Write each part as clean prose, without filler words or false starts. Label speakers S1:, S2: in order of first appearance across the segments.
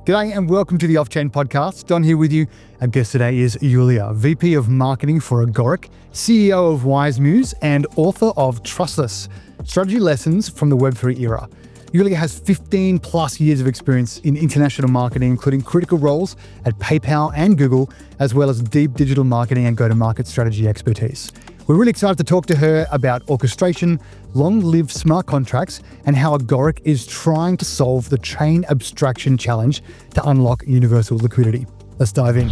S1: G'day and welcome to the Off-Chain Podcast. Don here with you. Our guest today is Iulia, VP of Marketing for Agoric, CEO of Wise Muse, and author of Trustless, Strategy Lessons from the Web3 Era. Iulia has 15 plus years of experience in international marketing, including critical roles at PayPal and Google, as well as deep digital marketing and go-to-market strategy expertise. We're really excited to talk to her about orchestration, long-lived smart contracts, and how Agoric is trying to solve the chain abstraction challenge to unlock universal liquidity. Let's dive in.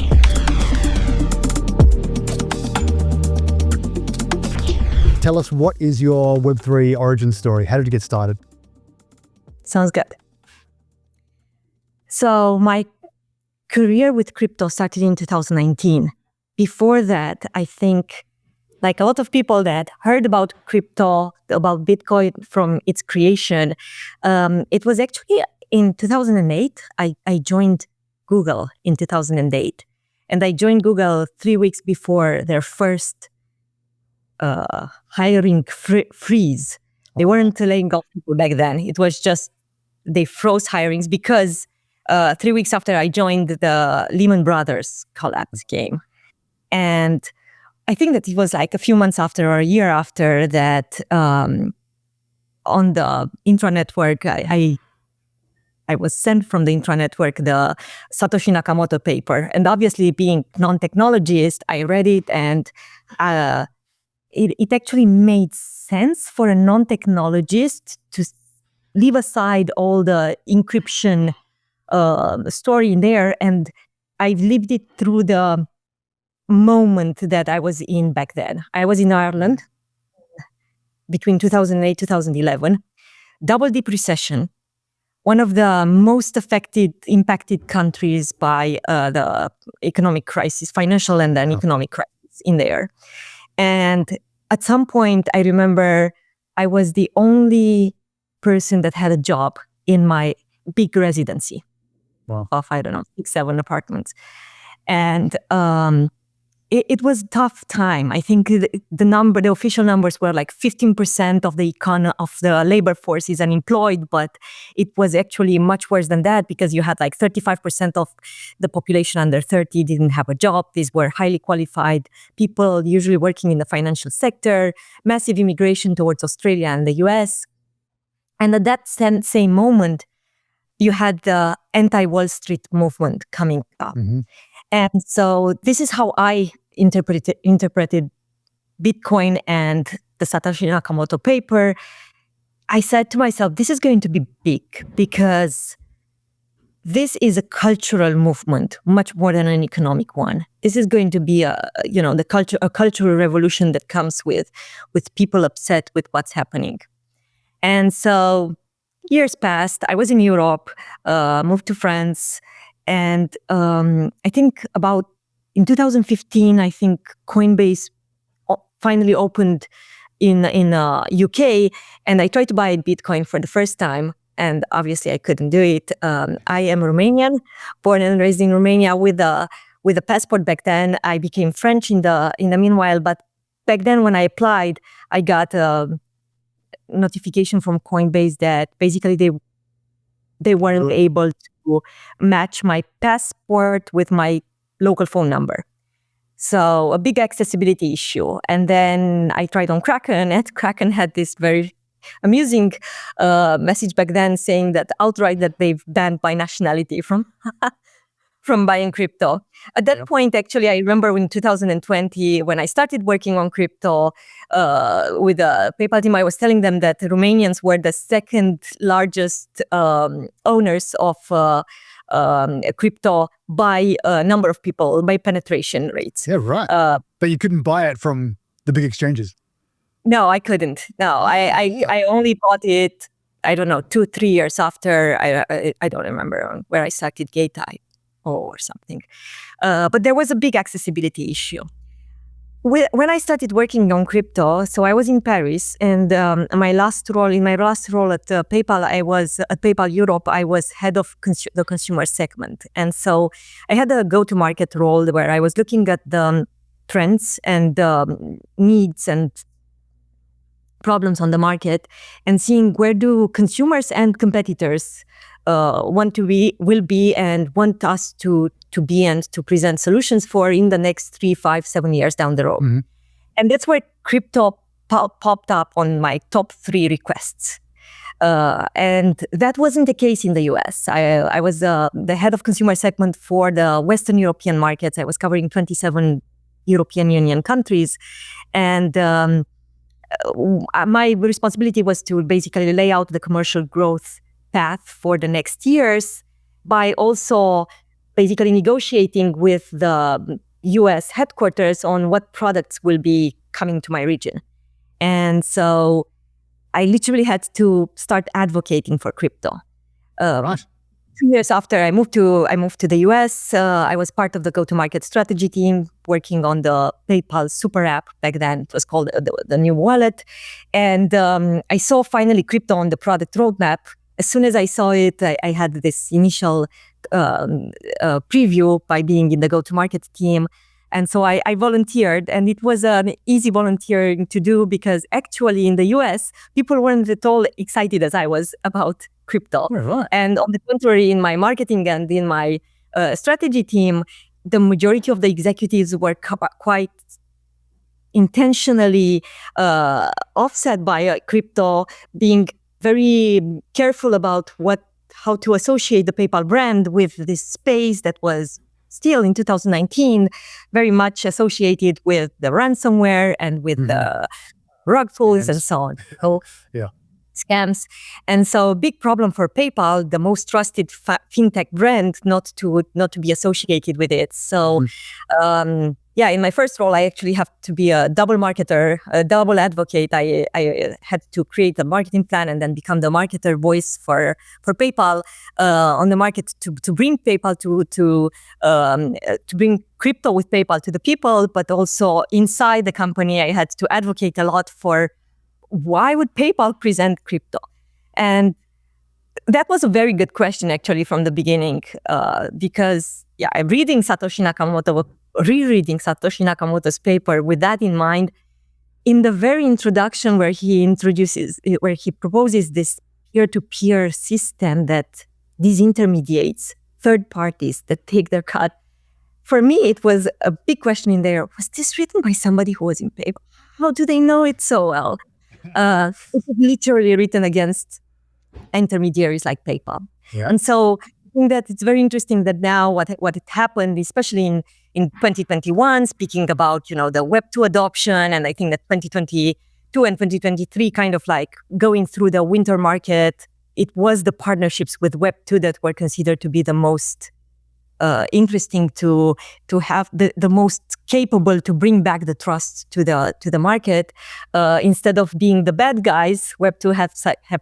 S1: Tell us, what is your Web3 origin story? How did you get started?
S2: Sounds good. So my career with crypto started in 2019. Before that, I think, like a lot of people that heard about crypto, about Bitcoin from its creation, it was actually in 2008. I joined Google in 2008. And I joined Google 3 weeks before their first hiring freeze. They weren't laying off people back then. It was just they froze hirings because 3 weeks after I joined, the Lehman Brothers collapse came. And I think that it was like a few months after or a year after that, on the intranetwork, I was sent from the intranetwork the Satoshi Nakamoto paper. And obviously being non-technologist, I read it and it actually made sense for a non-technologist to leave aside all the encryption story in there. And I lived it through the moment that I was in back then. I was in Ireland between 2008 2011, double deep recession, one of the most impacted countries by the economic crisis, financial and then economic crisis in there. And at some point, I remember I was the only person that had a job in my big residency of, 6, 7 apartments. And it was a tough time. I think the official numbers were like 15% of the labor force is unemployed, but it was actually much worse than that because you had like 35% of the population under 30 didn't have a job. These were highly qualified people, usually working in the financial sector, massive immigration towards Australia and the US. And at that same moment, you had the anti-Wall Street movement coming up. Mm-hmm. And so this is how I interpreted Bitcoin and the Satoshi Nakamoto paper. I said to myself, this is going to be big because this is a cultural movement, much more than an economic one. This is going to be a cultural revolution that comes with people upset with what's happening. And so years passed. I was in Europe, moved to France. And I think in 2015, I think Coinbase finally opened in UK, and I tried to buy Bitcoin for the first time, and obviously I couldn't do it. I am Romanian, born and raised in Romania with a passport back then. I became French in the meanwhile, but back then when I applied, I got a notification from Coinbase that basically they weren't able to match my passport with my local phone number. So a big accessibility issue. And then I tried on Kraken, and Kraken had this very amusing message back then saying that outright that they've banned by nationality from buying crypto. At that point, actually, I remember in 2020, when I started working on crypto with the PayPal team, I was telling them that the Romanians were the second largest owners of crypto by number of people, by penetration rates.
S1: Yeah, right. But you couldn't buy it from the big exchanges.
S2: No, I couldn't. No, I only bought it, I don't know, 2-3 years after. I don't remember where I started Gate or something. But there was a big accessibility issue. When I started working on crypto, so I was in Paris, and my last role at PayPal, I was at PayPal Europe. I was head of the consumer segment, and so I had a go-to-market role where I was looking at the trends and needs and problems on the market, and seeing where do consumers and competitors will be, and want us to be and to present solutions for in the next 3, 5, 7 years down the road.
S1: Mm-hmm.
S2: And that's where crypto popped up on my top 3 requests. And that wasn't the case in the US. I was the head of consumer segment for the Western European markets. I was covering 27 European Union countries. And my responsibility was to basically lay out the commercial growth path for the next years by also basically negotiating with the US headquarters on what products will be coming to my region. And so I literally had to start advocating for crypto.
S1: Right.
S2: 2 years after I moved to the US, I was part of the go-to-market strategy team working on the PayPal super app. Back then it was called the new wallet. And I saw finally crypto on the product roadmap. As soon as I saw it, I had this initial preview by being in the go-to-market team. And so I volunteered, and it was an easy volunteering to do because actually in the US, people weren't at all excited as I was about crypto.
S1: Right.
S2: And on the contrary, in my marketing and in my strategy team, the majority of the executives were quite intentionally offset by crypto, being very careful about how to associate the PayPal brand with this space that was still in 2019 very much associated with the ransomware and with the rug pulls and so on. So,
S1: yeah.
S2: Scams. And so big problem for PayPal, the most trusted fintech brand, not to be associated with it. So in my first role, I actually have to be a double marketer, a double advocate. I had to create a marketing plan and then become the marketer voice for PayPal on the market to bring PayPal to bring crypto with PayPal to the people, but also inside the company, I had to advocate a lot for why would PayPal present crypto? And that was a very good question, actually, from the beginning, because I'm rereading Satoshi Nakamoto's paper with that in mind. In the very introduction where he proposes this peer-to-peer system that disintermediates third parties that take their cut. For me, it was a big question in there. Was this written by somebody who was in PayPal? How do they know it so well? It was literally written against intermediaries like PayPal.
S1: Yeah.
S2: And so I think that it's very interesting that now what had happened, especially in 2021, speaking about, the Web 2 adoption, and I think that 2022 and 2023 kind of like going through the winter market, it was the partnerships with Web 2 that were considered to be the most interesting to have the most capable to bring back the trust to the market. Instead of being the bad guys, Web 2 have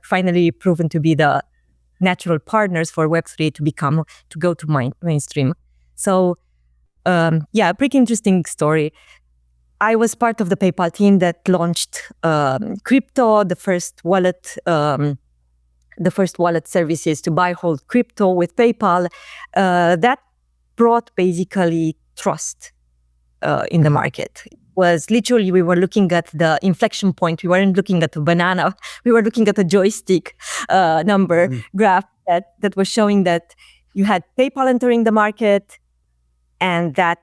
S2: finally proven to be the natural partners for Web 3 to go to mainstream. So pretty interesting story. I was part of the PayPal team that launched crypto, the first wallet services to buy, hold crypto with PayPal. That brought basically trust in the market. It was literally, we were looking at the inflection point. We weren't looking at a banana. We were looking at a joystick number graph that was showing that you had PayPal entering the market, and that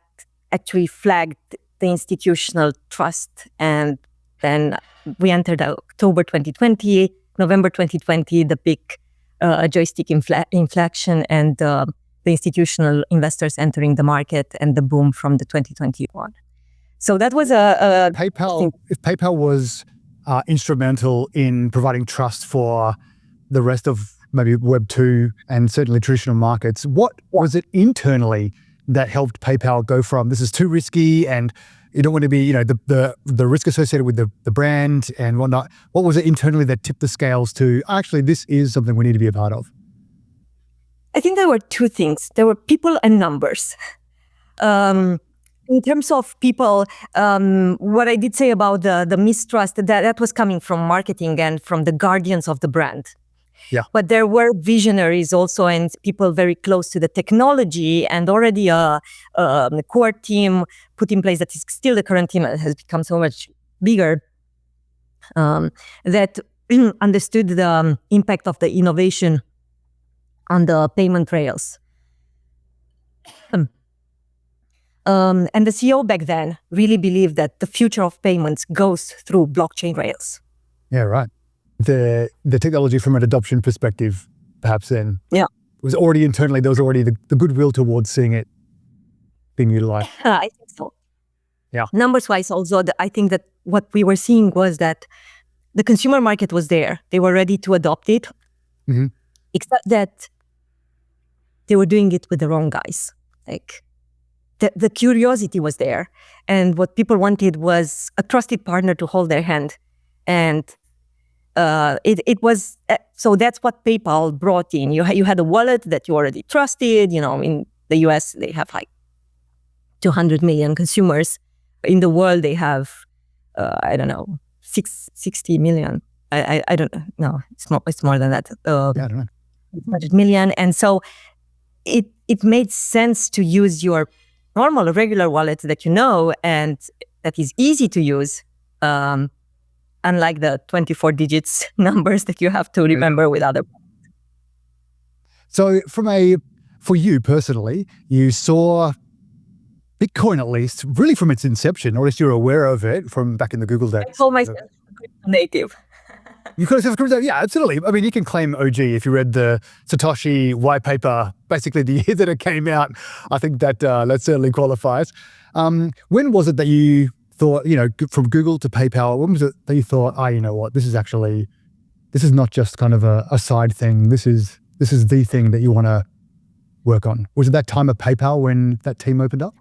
S2: actually flagged the institutional trust. And then we entered October 2020, November 2020, the big joystick inflection, and the institutional investors entering the market, and the boom from the 2021. So that was
S1: PayPal. If PayPal was instrumental in providing trust for the rest of maybe Web 2 and certainly traditional markets, what was it internally that helped PayPal go from this is too risky and you don't want to be, the risk associated with the brand and whatnot? What was it internally that tipped the scales to actually this is something we need to be a part of?
S2: I think there were two things. There were people and numbers. In terms of people, what I did say about the mistrust, that was coming from marketing and from the guardians of the brand.
S1: Yeah.
S2: But there were visionaries also and people very close to the technology, and already a core team put in place that is still the current team, has become so much bigger, that understood the impact of the innovation on the payment rails. And the CEO back then really believed that the future of payments goes through blockchain rails.
S1: Yeah, right. The technology from an adoption perspective, perhaps then, was already internally, there was already the goodwill towards seeing it being utilized.
S2: I think so.
S1: Yeah.
S2: Numbers-wise also, I think that what we were seeing was that the consumer market was there. They were ready to adopt it, except that they were doing it with the wrong guys. Like, the curiosity was there, and what people wanted was a trusted partner to hold their hand. And it was, so that's what PayPal brought in. You had a wallet that you already trusted. In the US, they have like 200 million consumers. In the world, they have, 60 million. I don't know. No, it's more than that.
S1: I don't know.
S2: 100 million. And so it made sense to use your normal, regular wallet that and that is easy to use, unlike the 24 digits numbers that you have to remember with other.
S1: So for you personally, you saw Bitcoin, at least, really from its inception, or at least you're aware of it from back in the Google days.
S2: I call myself a crypto native.
S1: You call yourself a crypto? Yeah, absolutely. I mean, you can claim OG if you read the Satoshi white paper, basically the year that it came out. I think that certainly qualifies. When was it that you thought, from Google to PayPal, when was it that you thought, you know what, this is not just kind of a side thing. This is the thing that you want to work on? Was it that time of PayPal when that team opened up?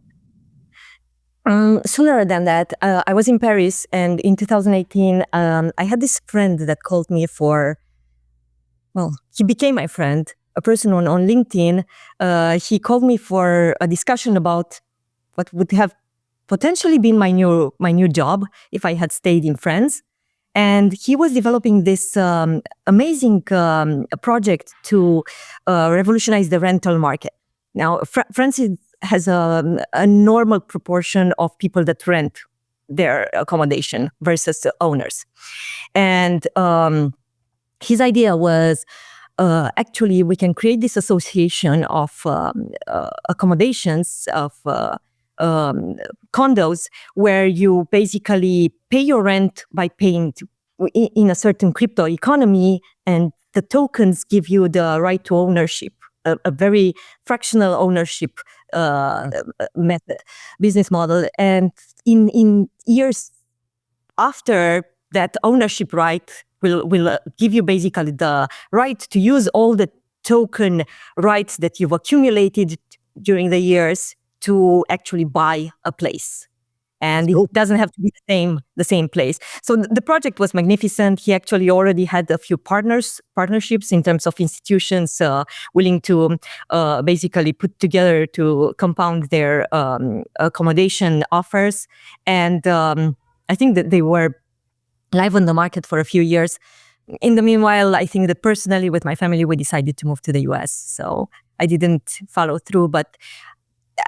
S2: Sooner than that. I was in Paris, and in 2018, I had this friend that called me he became my friend, a person on LinkedIn. He called me for a discussion about what would have potentially been my new job if I had stayed in France. And he was developing this amazing project to revolutionize the rental market. Now, France has a normal proportion of people that rent their accommodation versus the owners. And his idea was, actually, we can create this association of accommodations, of condos, where you basically pay your rent by paying in a certain crypto economy, and the tokens give you the right to ownership, a very fractional ownership method, business model. And in years after, that ownership right will give you basically the right to use all the token rights that you've accumulated during the years to actually buy a place. And it doesn't have to be the same place. So the project was magnificent. He actually already had a few partnerships in terms of institutions willing to basically put together to compound their accommodation offers. And I think that they were live on the market for a few years. In the meanwhile, I think that personally with my family, we decided to move to the US. So I didn't follow through, but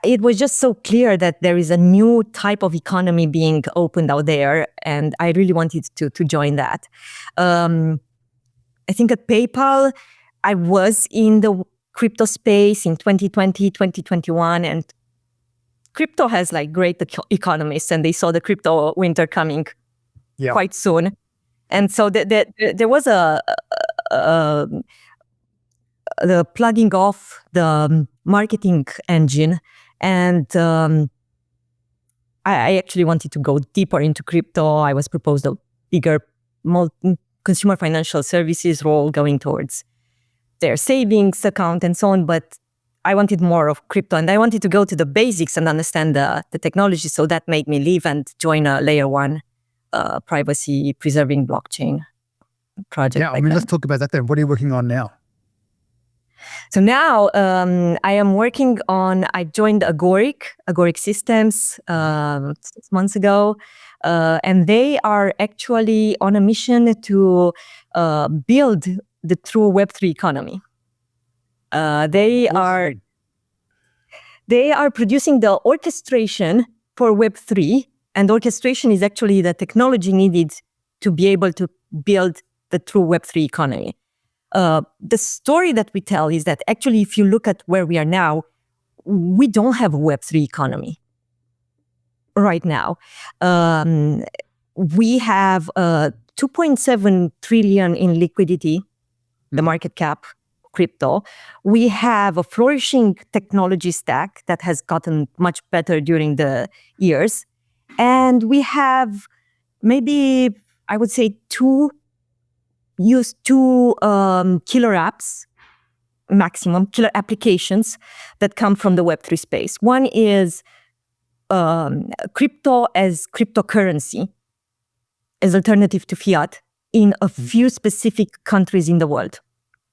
S2: it was just so clear that there is a new type of economy being opened out there, and I really wanted to join that. I think at PayPal, I was in the crypto space in 2020, 2021, and crypto has like great economists, and they saw the crypto winter coming quite soon. And so there was the plugging off the marketing engine. And I actually wanted to go deeper into crypto. I was proposed a bigger consumer financial services role going towards their savings account and so on. But I wanted more of crypto, and I wanted to go to the basics and understand the technology. So that made me leave and join a layer one privacy preserving blockchain project.
S1: Yeah, let's talk about that then. What are you working on now?
S2: So now I am working on, I joined Agoric Systems 6 months ago, and they are actually on a mission to build the true Web3 economy. They are producing the orchestration for Web3, and orchestration is actually the technology needed to be able to build the true Web3 economy. the story that we tell is that actually, if you look at where we are now, we don't have a Web3 economy right now. We have 2.7 trillion in liquidity, the market cap, crypto. We have a flourishing technology stack that has gotten much better during the years. And we have maybe, I would say, two killer apps, maximum killer applications that come from the Web3 space. One is crypto as cryptocurrency, as alternative to fiat in a few specific countries in the world.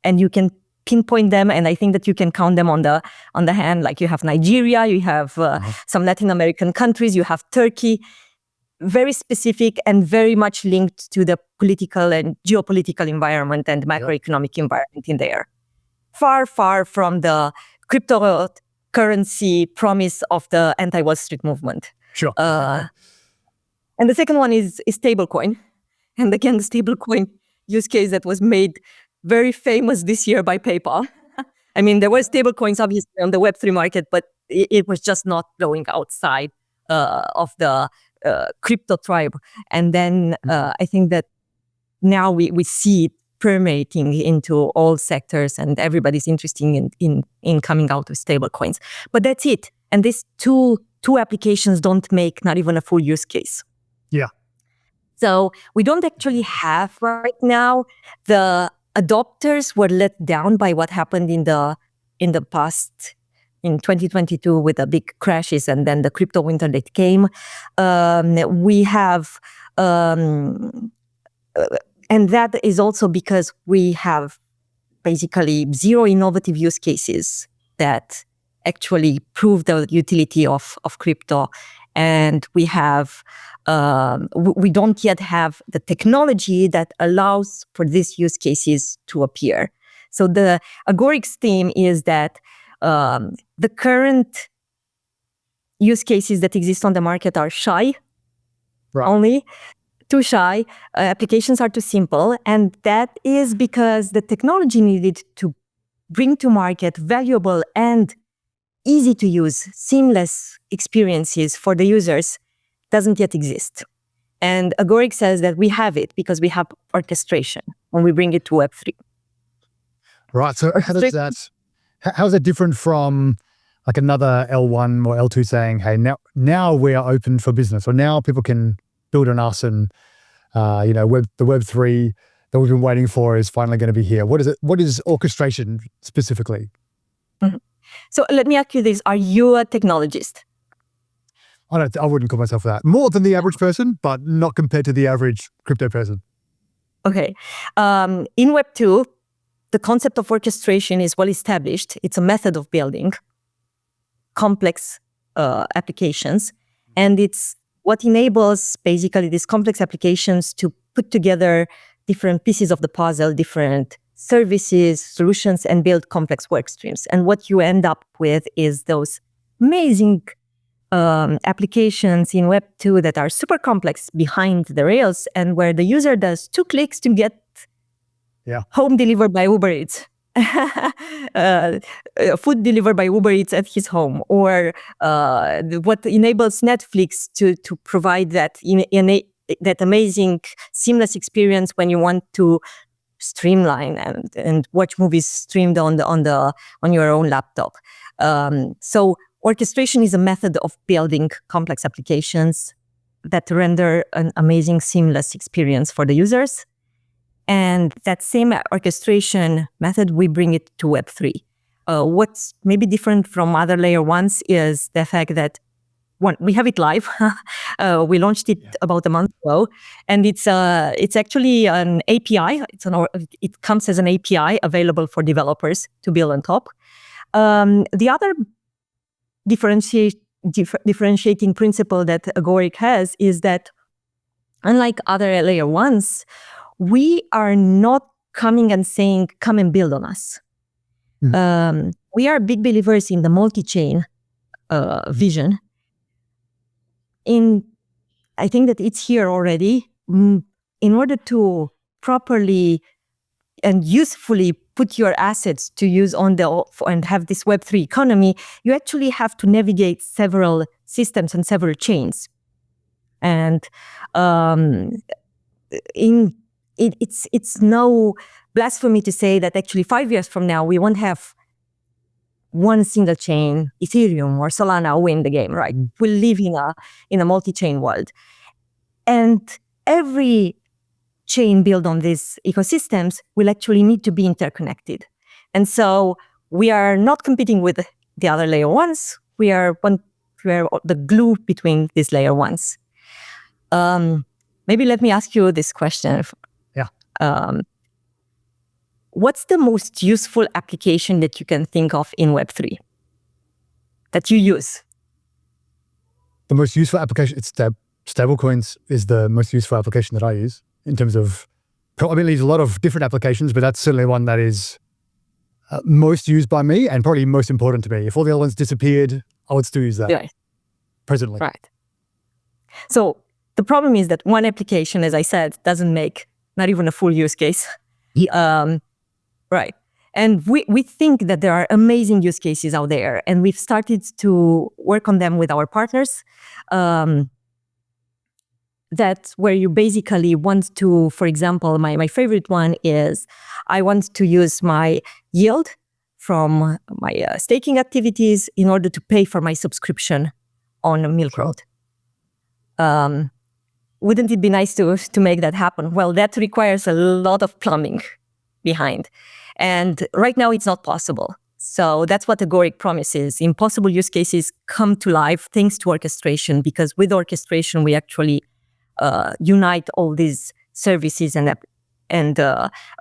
S2: And you can pinpoint them, and I think that you can count them on the hand. Like you have Nigeria, you have some Latin American countries, you have Turkey, very specific and very much linked to the political and geopolitical environment and macroeconomic environment in there. Far, far from the cryptocurrency promise of the anti-Wall Street movement.
S1: Sure.
S2: And the second one is stablecoin. And again, the stablecoin use case that was made very famous this year by PayPal. I mean, there were stablecoins obviously on the Web3 market, but it was just not going outside of the crypto tribe. And then I think that now we see it permeating into all sectors, and everybody's interested in coming out with stablecoins. But that's it. And these two applications don't make not even a full use case.
S1: Yeah.
S2: So we don't actually have right now. The adopters were let down by what happened in the past, in 2022 with the big crashes and then the crypto winter that came. We have, and that is also because we have basically zero innovative use cases that actually prove the utility of crypto. And we have, we don't yet have the technology that allows for these use cases to appear. So the Agoric's theme is that the current use cases that exist on the market are shy, only too shy. Applications are too simple. And that is because the technology needed to bring to market valuable and easy to use, seamless experiences for the users doesn't yet exist. And Agoric says that we have it because we have orchestration when we bring it to Web3.
S1: Right. So how is that different from like another L1 or L2 saying, hey, now we are open for business, or now people can build on us, and the Web3 that we've been waiting for is finally going to be here. What is it? What is orchestration specifically?
S2: Mm-hmm. So let me ask you this. Are you a technologist?
S1: I wouldn't call myself that. More than the average person, but not compared to the average crypto person.
S2: Okay. In Web2, the concept of orchestration is well established. It's a method of building complex applications. And it's what enables basically these complex applications to put together different pieces of the puzzle, different services, solutions, and build complex work streams. And what you end up with is those amazing applications in Web2 that are super complex behind the rails, and where the user does 2 clicks to get home delivered by Uber Eats, food delivered by Uber Eats at his home, or what enables Netflix to provide that that amazing seamless experience when you want to streamline and watch movies streamed on your own laptop. So orchestration is a method of building complex applications that render an amazing seamless experience for the users. And that same orchestration method, we bring it to Web3. What's maybe different from other layer ones is the fact that one, we have it live. We launched it about a month ago, and it's actually an API. It comes as an API available for developers to build on top. The other differentiating principle that Agoric has is that, unlike other layer ones, we are not coming and saying, "Come and build on us." We are big believers in the multi-chain vision. I think that it's here already. In order to properly and usefully put your assets to use and have this Web3 economy, you actually have to navigate several systems and several chains. And it's no blasphemy to say that actually 5 years from now, we won't have one single chain, Ethereum or Solana, win the game, right? We'll live in a multi-chain world. And every chain built on these ecosystems will actually need to be interconnected. And so we are not competing with the other layer ones. We are the glue between these layer ones. Maybe let me ask you this question.
S1: Yeah.
S2: What's the most useful application that you can think of in Web3 that you use?
S1: The most useful application, it's stablecoins is the most useful application that I use in terms of, I mean, there's a lot of different applications, but that's certainly one that is most used by me and probably most important to me. If all the other ones disappeared, I would still use that presently.
S2: Right. So the problem is that one application, as I said, doesn't make not even a full use case.
S1: Yeah.
S2: Right. And we think that there are amazing use cases out there, and we've started to work on them with our partners. That's where you basically want to, for example, my favorite one is I want to use my yield from my staking activities in order to pay for my subscription on Milk Road. Wouldn't it be nice to make that happen? Well, that requires a lot of plumbing behind. And right now it's not possible. So that's what Agoric promises. Impossible use cases come to life thanks to orchestration, because with orchestration, we actually unite all these services and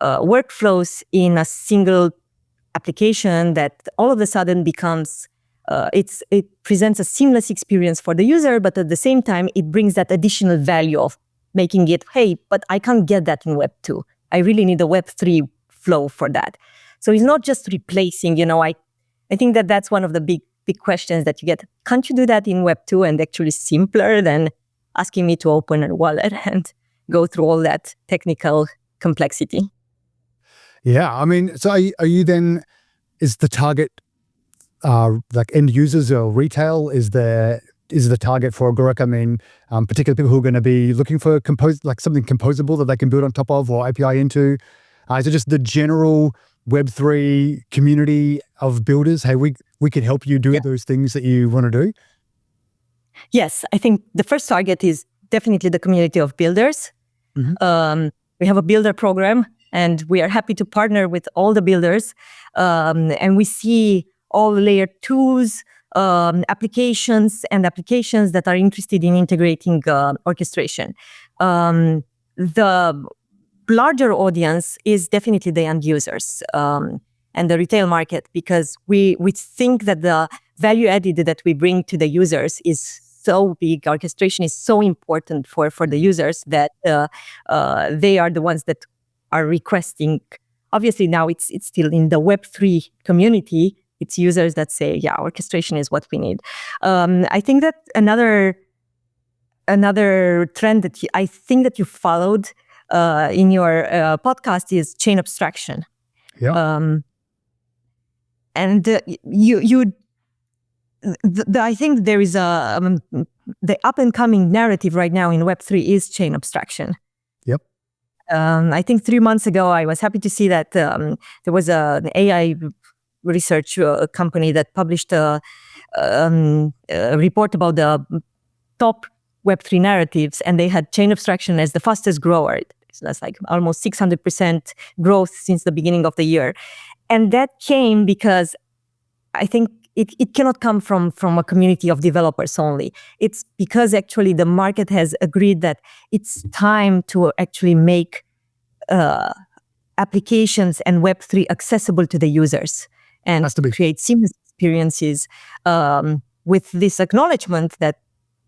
S2: workflows in a single application that all of a sudden becomes, it presents a seamless experience for the user, but at the same time, it brings that additional value of making it, hey, but I can't get that in Web 2. I really need a Web 3 flow for that. So it's not just replacing, I think that that's one of the big questions that you get. Can't you do that in Web 2 and actually simpler than asking me to open a wallet and go through all that technical complexity?
S1: Yeah, I mean, so are you then, is the target like end users or retail? Is the target for Agoric? I mean, particularly people who are going to be looking for something composable that they can build on top of or API into? Is it just the general Web3 community of builders? Hey, we can help you do those things that you want to do?
S2: Yes, I think the first target is definitely the community of builders. Mm-hmm. We have a builder program, and we are happy to partner with all the builders. And we see all layer 2s, applications that are interested in integrating orchestration. The larger audience is definitely the end users and the retail market, because we think that the value added that we bring to the users is so big. Orchestration is so important for the users that they are the ones that are requesting. Obviously, now it's still in the Web3 community. It's users that say, yeah, orchestration is what we need. I think that another trend that I think that you followed in your podcast is chain abstraction.
S1: Yeah.
S2: And I think there is the up and coming narrative right now in Web3 is chain abstraction.
S1: Yep.
S2: I think 3 months ago, I was happy to see that there was an AI research company that published a report about the top Web3 narratives, and they had chain abstraction as the fastest grower. So that's like almost 600% growth since the beginning of the year. And that came because I think it cannot come from a community of developers only. It's because actually the market has agreed that it's time to actually make applications and Web3 accessible to the users and create seamless experiences with this acknowledgement that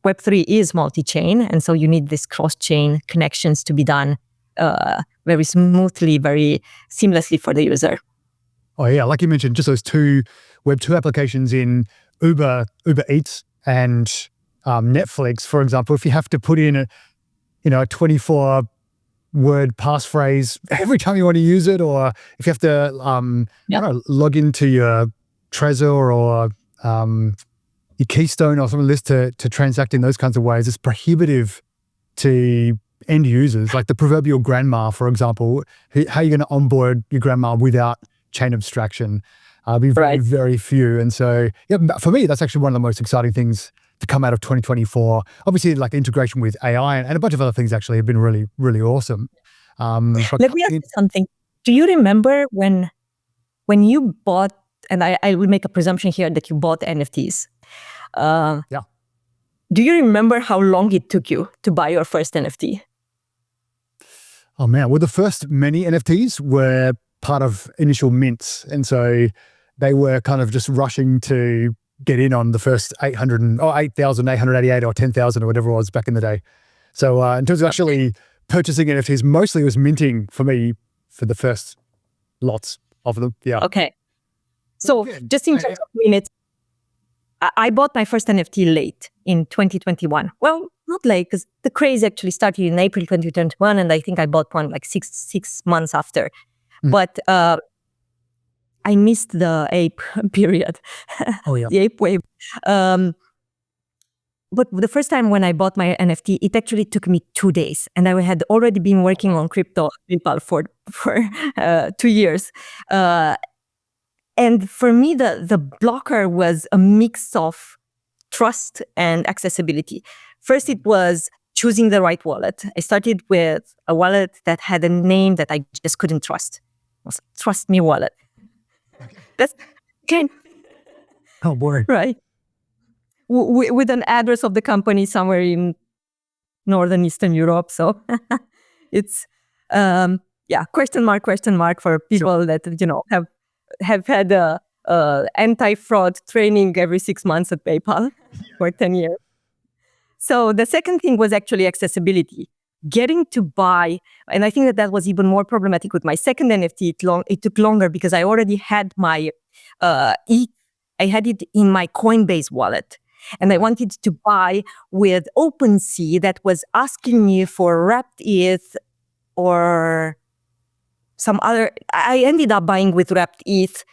S2: Web3 is multi-chain, and so you need these cross-chain connections to be done very smoothly, very seamlessly for the user.
S1: Oh yeah, like you mentioned, just those two Web2 applications in Uber Eats and Netflix, for example. If you have to put in a 24 word passphrase every time you want to use it, or if you have to, I don't know, log into your Trezor or your Keystone or something like this to transact in those kinds of ways, it's prohibitive to end users. Like the proverbial grandma, for example, how are you going to onboard your grandma without chain abstraction? Be very, very few. And so, yeah, for me, that's actually one of the most exciting things to come out of 2024. Obviously, like integration with AI and a bunch of other things actually have been really, really awesome.
S2: Let me ask you something. Do you remember when you bought, and I will make a presumption here that you bought NFTs.
S1: Yeah.
S2: Do you remember how long it took you to buy your first NFT?
S1: Oh man, well, the first many NFTs were part of initial mints. And so they were kind of just rushing to get in on the first 8,888 or 10,000 or whatever it was back in the day. So in terms of actually purchasing NFTs, mostly it was minting for me for the first lots of them. Yeah.
S2: Okay. So just in terms of minutes, I bought my first NFT late in 2021. Well, not late, because the craze actually started in April 2021, and I think I bought one like six months after. But I missed the ape period.
S1: Oh yeah.
S2: The ape wave. But the first time when I bought my NFT, it actually took me 2 days, and I had already been working on crypto for 2 years. And for me, the blocker was a mix of trust and accessibility. First, it was choosing the right wallet. I started with a wallet that had a name that I just couldn't trust. It was Trust Me Wallet. That's kind.
S1: Oh boy.
S2: Right. With an address of the company somewhere in Northern Eastern Europe. So it's question mark for people that have had anti-fraud training every 6 months at PayPal for 10 years. So the second thing was actually accessibility. Getting to buy, and I think that was even more problematic with my second NFT. It took longer because I already had my ETH. I had it in my Coinbase wallet. And I wanted to buy with OpenSea that was asking me for wrapped ETH or some other. I ended up buying with wrapped ETH,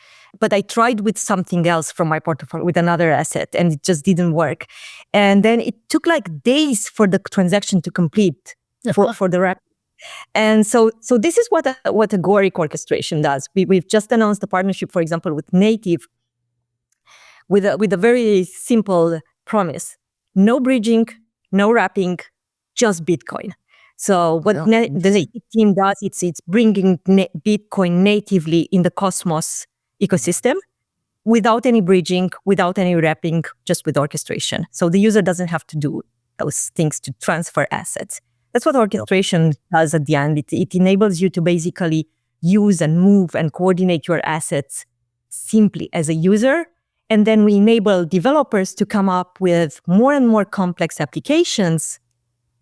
S2: but I tried with something else from my portfolio, with another asset, and it just didn't work. And then it took like days for the transaction to complete for the wrap. And so this is what Agoric orchestration does. We've just announced a partnership, for example, with Native, with a very simple promise: no bridging, no wrapping, just Bitcoin. So what the Native team does, it's bringing Bitcoin natively in the Cosmos ecosystem without any bridging, without any wrapping, just with orchestration. So the user doesn't have to do those things to transfer assets. That's what orchestration does at the end. It enables you to basically use and move and coordinate your assets simply as a user. And then we enable developers to come up with more and more complex applications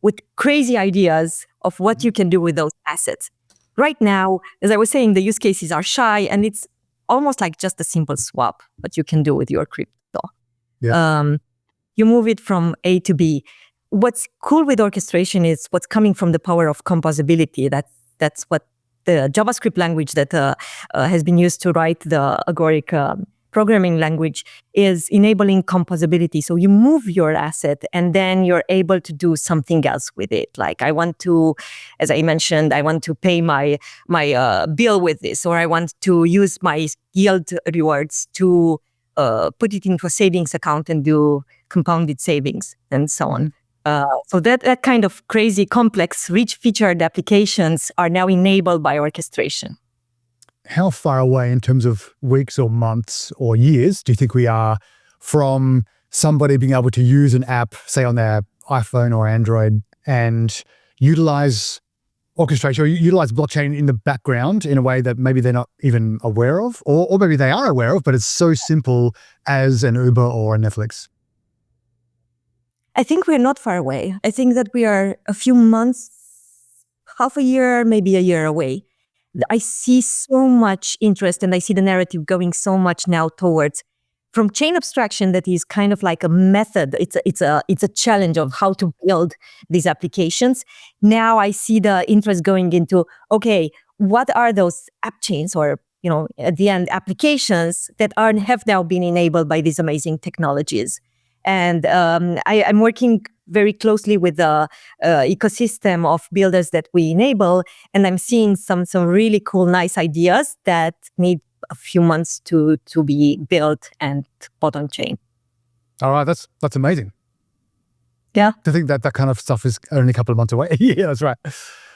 S2: with crazy ideas of what you can do with those assets. Right now, as I was saying, the use cases are shy, and it's almost like just a simple swap, what you can do with your crypto. Yeah. You move it from A to B. What's cool with orchestration is what's coming from the power of composability. That's what the JavaScript language that has been used to write the Agoric programming language is enabling composability. So you move your asset and then you're able to do something else with it. Like I want to, as I mentioned, I want to pay my bill with this, or I want to use my yield rewards to put it into a savings account and do compounded savings and so on. So that kind of crazy, complex, rich featured applications are now enabled by orchestration.
S1: How far away in terms of weeks or months or years do you think we are from somebody being able to use an app, say on their iPhone or Android, and utilize orchestration or utilize blockchain in the background in a way that maybe they're not even aware of, or maybe they are aware of, but it's so simple as an Uber or a Netflix?
S2: I think we're not far away. I think that we are a few months, half a year, maybe a year away. I see so much interest, and I see the narrative going so much now towards from chain abstraction that is kind of like a method. It's a challenge of how to build these applications. Now I see the interest going into, okay, what are those app chains or, at the end, applications that have now been enabled by these amazing technologies. And I'm working very closely with the ecosystem of builders that we enable, and I'm seeing some really cool, nice ideas that need a few months to be built and put on chain.
S1: All right, that's amazing.
S2: Yeah.
S1: To think that kind of stuff is only a couple of months away. Yeah, that's right.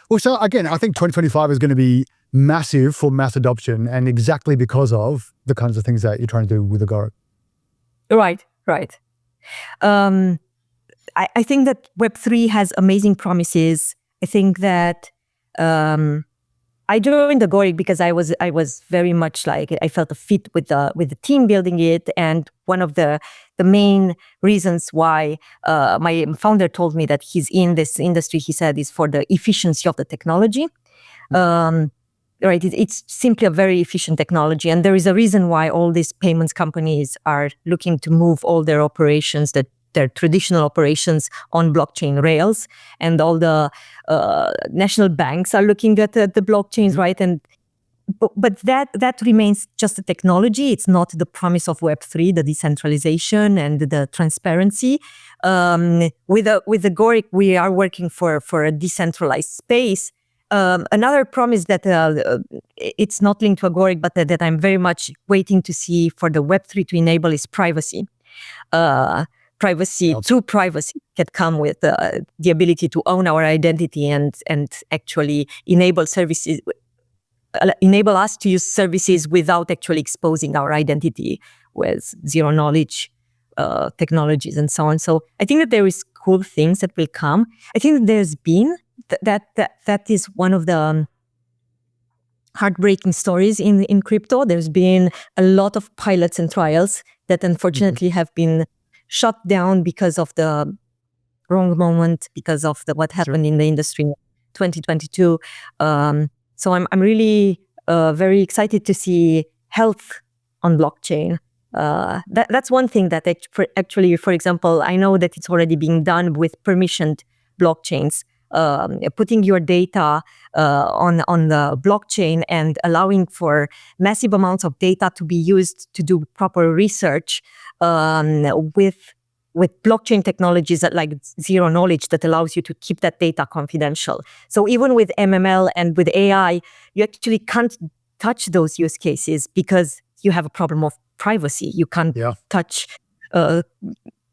S1: Well, so again, I think 2025 is going to be massive for mass adoption, and exactly because of the kinds of things that you're trying to do with Agoric.
S2: Right. I think that Web3 has amazing promises. I think that I joined Agoric because I was very much like, I felt a fit with the team building it, and one of the main reasons why my founder told me that he's in this industry, he said, is for the efficiency of the technology. Right, it's simply a very efficient technology, and there is a reason why all these payments companies are looking to move all their operations, their traditional operations, on blockchain rails, and all the national banks are looking at the blockchains, right? And but that remains just a technology. It's not the promise of Web3, the decentralization and the transparency. With Agoric, we are working for a decentralized space. Another promise that it's not linked to Agoric, but that I'm very much waiting to see for the Web3 to enable is privacy. True privacy can come with the ability to own our identity and actually enable us to use services without actually exposing our identity with zero knowledge technologies and so on. So I think that there is cool things that will come. I think that there's been that is one of the heartbreaking stories in crypto. There's been a lot of pilots and trials that unfortunately have been shut down because of the wrong moment, because of what happened in the industry in 2022. So I'm really very excited to see health on blockchain. That's one thing that actually, for example, I know that it's already being done with permissioned blockchains. Putting your data on the blockchain and allowing for massive amounts of data to be used to do proper research with blockchain technologies that like zero knowledge that allows you to keep that data confidential. So even with MML and with AI, you actually can't touch those use cases because you have a problem of privacy. You can't touch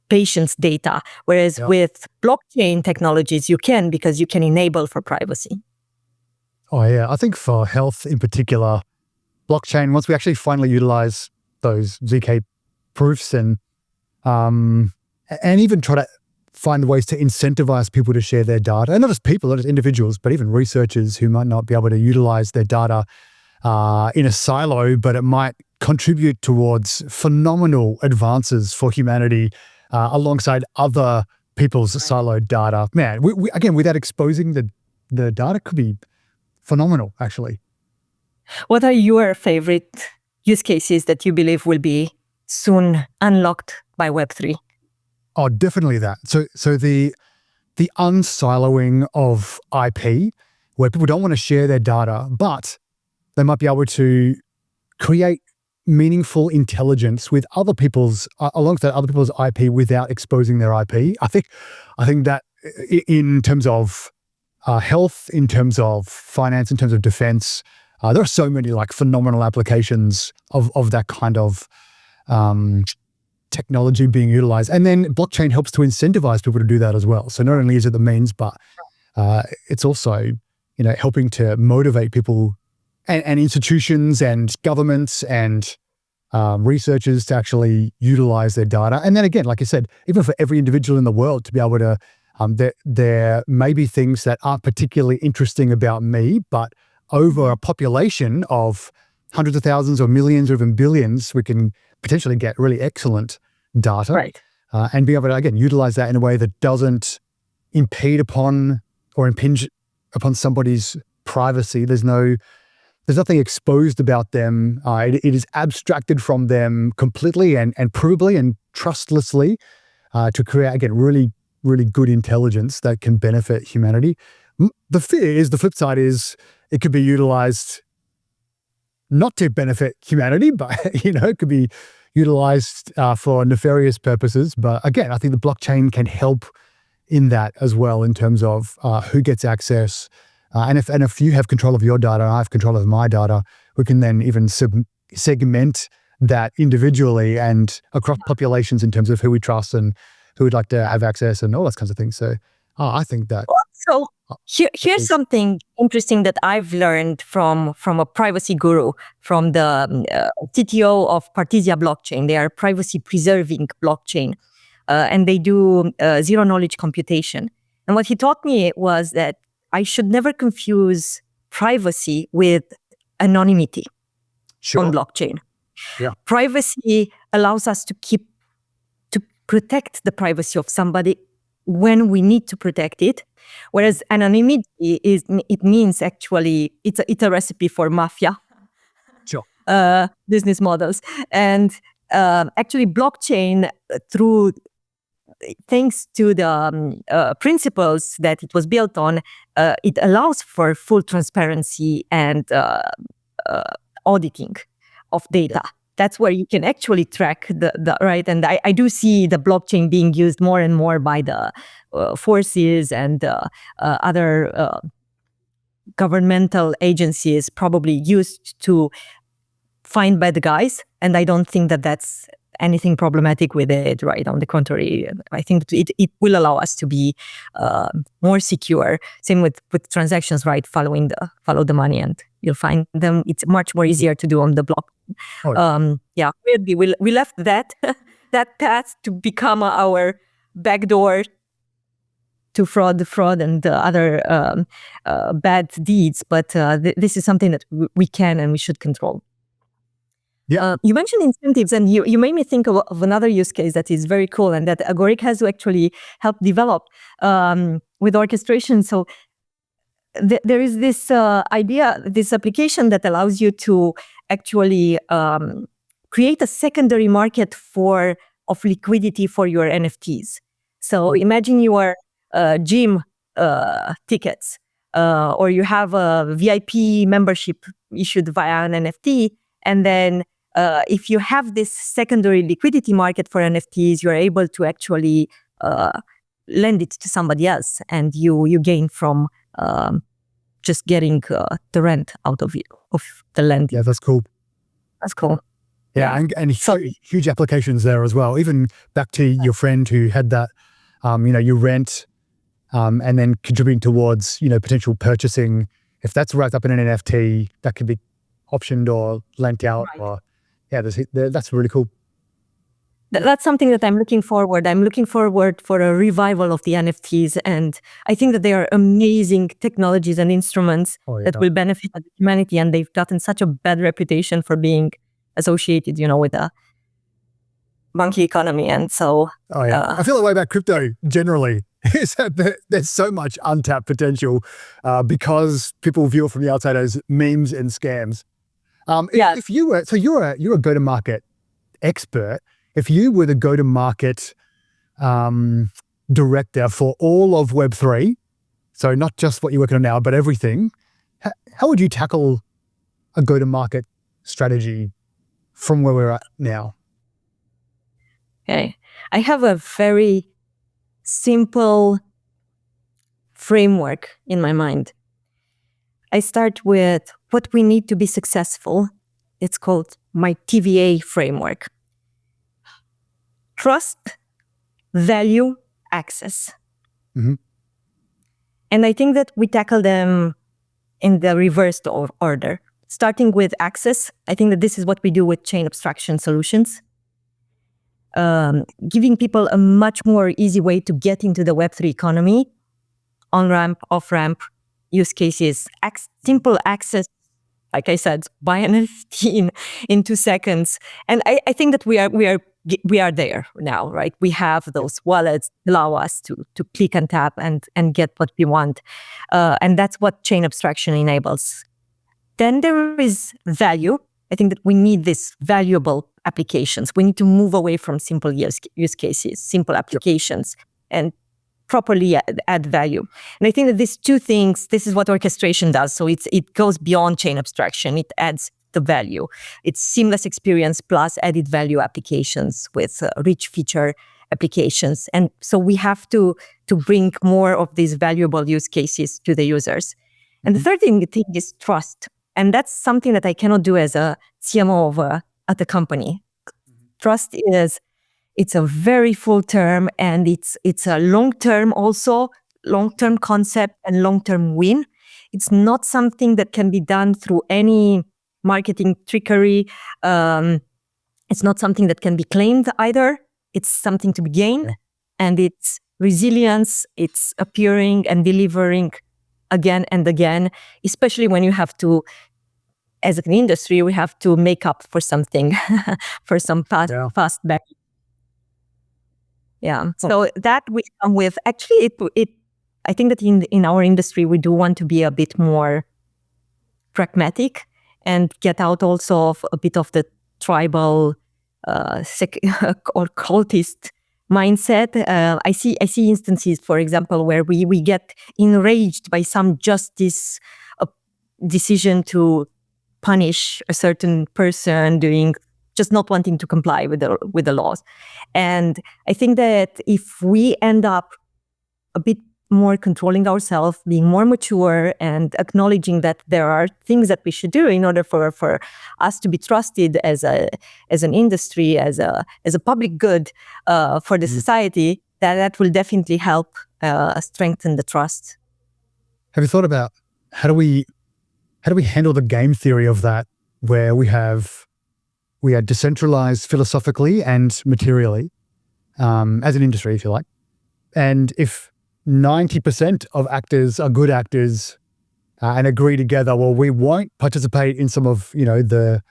S2: patient's data, whereas with blockchain technologies, you can, because you can enable for privacy.
S1: Oh yeah, I think for health in particular, blockchain, once we actually finally utilize those ZK proofs and even try to find ways to incentivize people to share their data, and not just people, not just individuals, but even researchers who might not be able to utilize their data in a silo, but it might contribute towards phenomenal advances for humanity alongside other people's siloed data. Man, we again, without exposing the data, could be phenomenal, actually.
S2: What are your favorite use cases that you believe will be soon unlocked by Web3?
S1: Oh, definitely that. So the unsiloing of IP, where people don't want to share their data, but they might be able to create meaningful intelligence with other people's alongside other people's IP without exposing their IP. I think that in terms of health, in terms of finance, in terms of defense, there are so many like phenomenal applications of that kind of technology being utilized. And then blockchain helps to incentivize people to do that as well. So not only is it the means, but it's also, helping to motivate people and institutions and governments and researchers to actually utilize their data. And then again, like I said, even for every individual in the world to be able to, there may be things that aren't particularly interesting about me, but over a population of hundreds of thousands or millions or even billions, we can potentially get really excellent data.
S2: Right.
S1: And be able to, again, utilize that in a way that doesn't impede upon or impinge upon somebody's privacy. There's no there's nothing exposed about them. It is abstracted from them completely and provably and trustlessly to create, again, really, really good intelligence that can benefit humanity. The fear is, the flip side is, it could be utilized not to benefit humanity, but it could be utilized for nefarious purposes. But again, I think the blockchain can help in that as well, in terms of who gets access. And if you have control of your data, I have control of my data, we can then even segment that individually and across populations in terms of who we trust and who would like to have access and all those kinds of things. So I think that.
S2: So here's something interesting that I've learned from a privacy guru, from the CTO of Partisia blockchain. They are privacy preserving blockchain, and they do zero knowledge computation. And what he taught me was that I should never confuse privacy with anonymity on blockchain.
S1: Yeah.
S2: Privacy allows us to protect the privacy of somebody when we need to protect it, whereas anonymity means actually it's a recipe for mafia.
S1: Sure.
S2: Business models. And actually blockchain, thanks to the principles that it was built on, it allows for full transparency and auditing of data. That's where you can actually track the right. And I do see the blockchain being used more and more by the forces and other governmental agencies, probably used to find bad guys. And I don't think that that's anything problematic with it, right? On the contrary, I think it will allow us to be more secure. Same with transactions, right? Follow the money, and you'll find them. It's much more easier to do on the block. Weirdly, we left that path to become our backdoor to fraud and other bad deeds. But this is something that we can and we should control.
S1: Yeah.
S2: You mentioned incentives, and you made me think of another use case that is very cool, and that Agoric has to actually help develop with orchestration. So there is this idea, this application that allows you to actually create a secondary market of liquidity for your NFTs. So imagine you are gym tickets, or you have a VIP membership issued via an NFT, and then if you have this secondary liquidity market for NFTs, you're able to actually lend it to somebody else, and you gain from just getting the rent out of the lending.
S1: Yeah, that's cool.
S2: That's cool.
S1: Yeah, and huge applications there as well. Even back to your friend who had that, you rent and then contributing towards, potential purchasing. If that's wrapped up in an NFT, that could be optioned or lent out. Right. Or that's really cool.
S2: That's something that I'm looking forward. I'm looking forward for a revival of the NFTs, and I think that they are amazing technologies and instruments that will benefit humanity. And they've gotten such a bad reputation for being associated, with the monkey economy. And so,
S1: I feel that way about crypto generally. Is that there's so much untapped potential because people view it from the outside as memes and scams. If you were, so you're a go-to-market expert. If you were the go-to-market director for all of Web3, so not just what you're working on now, but everything, how would you tackle a go-to-market strategy from where we're at now?
S2: Okay. I have a very simple framework in my mind. I start with what we need to be successful. It's called my TVA framework. Trust, value, access.
S1: Mm-hmm.
S2: And I think that we tackle them in the reversed order. Starting with access, I think that this is what we do with chain abstraction solutions. Giving people a much more easy way to get into the Web3 economy, on-ramp, off-ramp use cases, simple access, like I said, buy an NFT in 2 seconds. And I think that we are there now, right? We have those wallets allow us to click and tap and get what we want. And that's what chain abstraction enables. Then there is value. I think that we need these valuable applications. We need to move away from simple use cases, simple applications, and properly add value. And I think that these two things, this is what orchestration does. So it goes beyond chain abstraction. It adds the value. It's seamless experience plus added value applications with rich feature applications. And so we have to bring more of these valuable use cases to the users. And the third thing is trust. And that's something that I cannot do as a CMO at a company. Trust it's a very full term, and it's a long-term also, long-term concept and long-term win. It's not something that can be done through any marketing trickery. It's not something that can be claimed either. It's something to be gained, and it's resilience. It's appearing and delivering again and again, especially when you have to, as an industry, we have to make up for something, for some past back. Yeah. So that we come with, actually, I think that in our industry, we do want to be a bit more pragmatic and get out also of a bit of the tribal or cultist mindset. I see instances, for example, where we get enraged by some justice decision to punish a certain person just not wanting to comply with the laws. And I think that if we end up a bit more controlling ourselves, being more mature, and acknowledging that there are things that we should do in order for us to be trusted as an industry, as a public good for the society, that will definitely help strengthen the trust.
S1: Have you thought about how do we handle the game theory of that, where we are decentralized philosophically and materially, as an industry, if you like, and if 90% of actors are good actors and agree together, well, we won't participate in some of the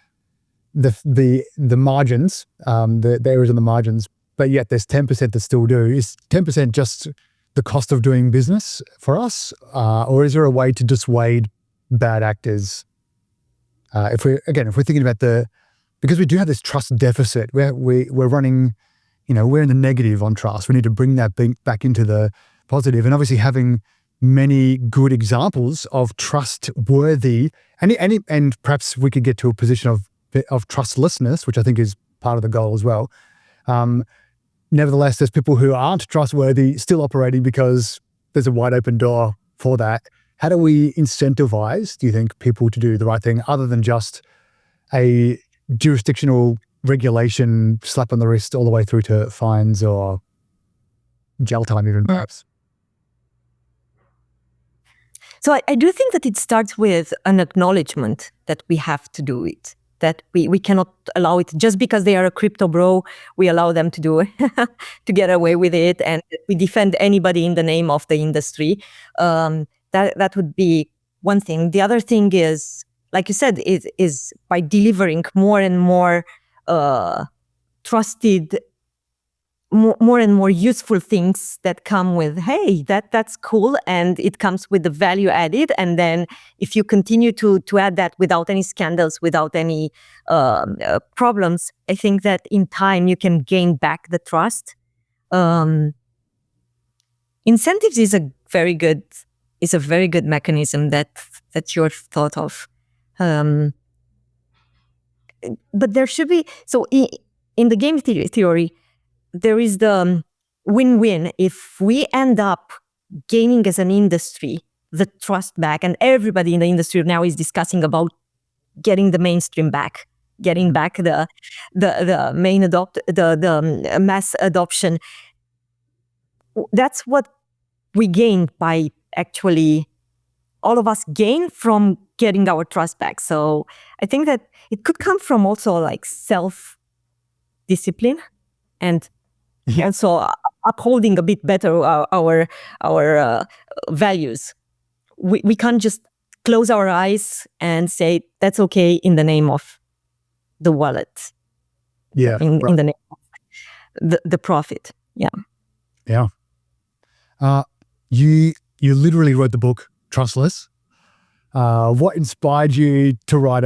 S1: margins, the areas on the margins, but yet there's 10% that still do. Is 10% just the cost of doing business for us, or is there a way to dissuade bad actors? If we're thinking about because we do have this trust deficit, where we're running, we're in the negative on trust. We need to bring that back into the positive, and obviously having many good examples of trustworthy, and perhaps we could get to a position of trustlessness, which I think is part of the goal as well. Nevertheless, there's people who aren't trustworthy still operating because there's a wide open door for that. How do we incentivize, do you think, people to do the right thing other than just a jurisdictional regulation slap on the wrist all the way through to fines or jail time even, perhaps?
S2: So I do think that it starts with an acknowledgement that we have to do it, that we cannot allow it just because they are a crypto bro, we allow them to do it, to get away with it, and we defend anybody in the name of the industry. That would be one thing. The other thing is, like you said, is by delivering more and more trusted, more and more useful things that come with, hey, that's cool, and it comes with the value added. And then if you continue to add that without any scandals, without any problems, I think that in time you can gain back the trust. Incentives is a very good mechanism that you've thought of. But there should be, so in the game theory, there is the win-win. If we end up gaining as an industry the trust back, and everybody in the industry now is discussing about getting the mainstream back, getting back the mass adoption. That's what we gain by actually, all of us gain from getting our trust back. So I think that it could come from also like self-discipline and so upholding a bit better our values. We can't just close our eyes and say that's okay in the name of the wallet.
S1: Yeah,
S2: in the name of the profit. Yeah.
S1: Yeah. You literally wrote the book Trustless. What inspired you to write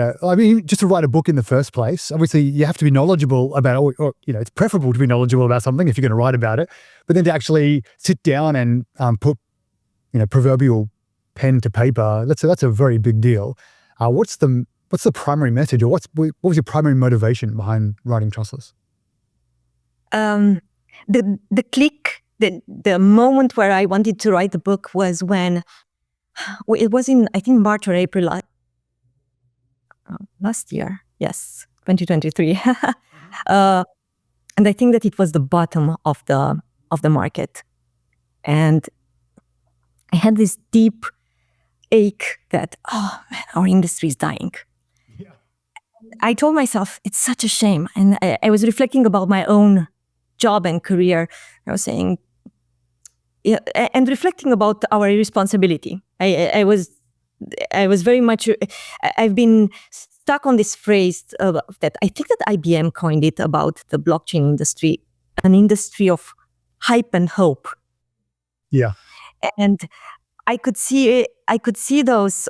S1: just to write a book in the first place? Obviously, you have to be knowledgeable about it, or it's preferable to be knowledgeable about something if you're going to write about it, but then to actually sit down and put, proverbial pen to paper, that's a very big deal. What's the primary message, or what was your primary motivation behind writing Trustless?
S2: The click, the moment where I wanted to write the book was when it was in, I think, March or April last year. Yes, 2023. And I think that it was the bottom of the market, and I had this deep ache that, oh man, our industry is dying. Yeah. I told myself it's such a shame, and I was reflecting about my own job and career. I was saying, yeah, and reflecting about our responsibility. I was very much. I've been stuck on this phrase that I think that IBM coined it about the blockchain industry, an industry of hype and hope.
S1: Yeah,
S2: and I could see those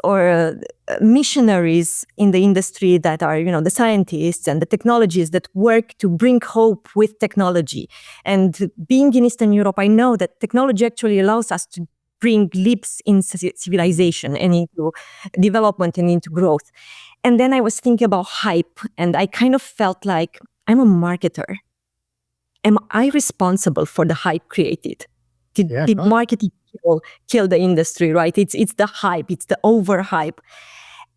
S2: missionaries in the industry that are, the scientists and the technologies that work to bring hope with technology. And being in Eastern Europe, I know that technology actually allows us to bring leaps in civilization and into development and into growth. And then I was thinking about hype, and I kind of felt like, I'm a marketer. Am I responsible for the hype created? Did marketing kill the industry, right? It's the hype, it's the overhype.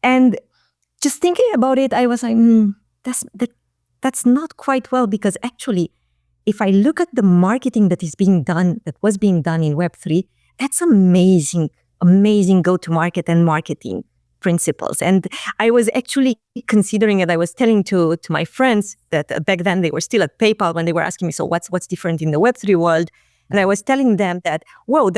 S2: And just thinking about it, I was like, that's not quite well, because actually, if I look at the marketing that was being done in Web3, that's amazing go-to-market and marketing principles. And I was actually considering it. I was telling to my friends that back then they were still at PayPal when they were asking me, so what's different in the Web3 world? And I was telling them that, whoa,